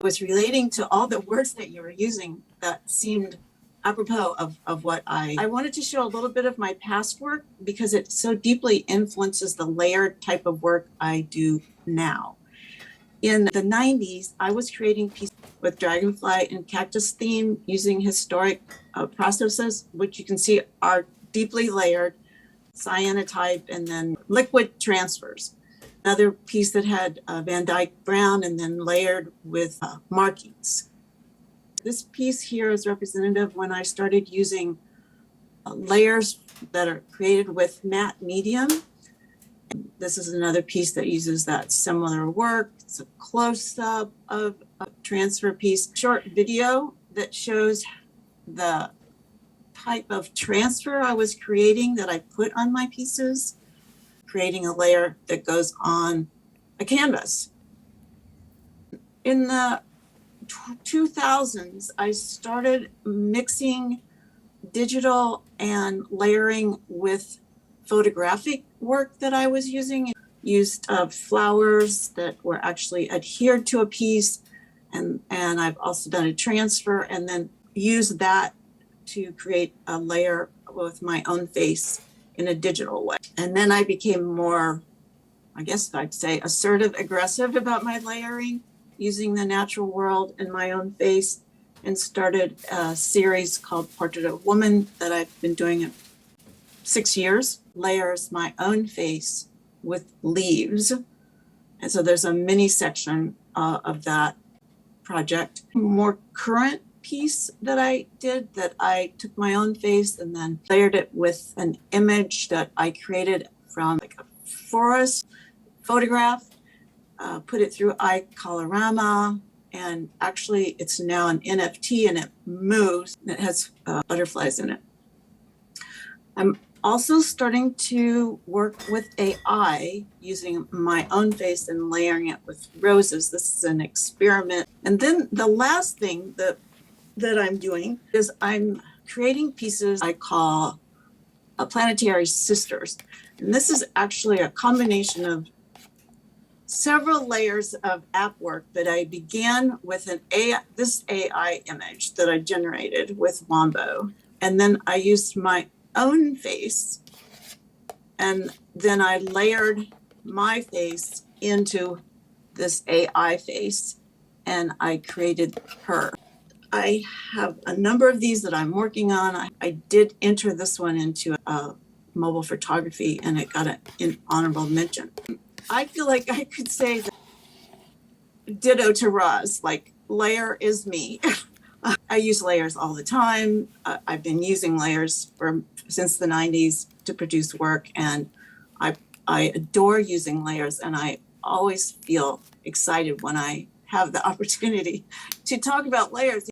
was relating to all the words that you were using that seemed apropos of what I wanted to show a little bit of my past work because it so deeply influences the layered type of work I do now. In the 90s, I was creating pieces with dragonfly and cactus theme using historic processes, which you can see are deeply layered, cyanotype, and then liquid transfers. Another piece that had Van Dyke brown and then layered with markings. This piece here is representative when I started using layers that are created with matte medium. This is another piece that uses that similar work. It's a close-up of a transfer piece. Short video that shows the type of transfer I was creating that I put on my pieces, creating a layer that goes on a canvas. In the 2000s, I started mixing digital and layering with photographic work that I was using. Used flowers that were actually adhered to a piece, and I've also done a transfer and then used that to create a layer with my own face in a digital way. And then I became more, I guess I'd say, assertive, aggressive about my layering, using the natural world and my own face, and started a series called Portrait of Woman that I've been doing it 6 years. Layers my own face with leaves. And so there's a mini section of that project. More current piece that I did that I took my own face and then layered it with an image that I created from like a forest photograph, put it through iColorama, and actually it's now an NFT and it moves. It has butterflies in it. I'm also starting to work with AI using my own face and layering it with roses. This is an experiment. And then the last thing that I'm doing is I'm creating pieces I call planetary sisters. And this is actually a combination of several layers of app work that I began with this AI image that I generated with Wombo. And then I used my own face, and then I layered my face into this AI face, and I created her. I have a number of these that I'm working on. I did enter this one into mobile photography, and it got an honorable mention. I feel like I could say that ditto to Roz, like layer is me. I use layers all the time. I've been using layers since the 90s to produce work, and I adore using layers, and I always feel excited when I have the opportunity to talk about layers.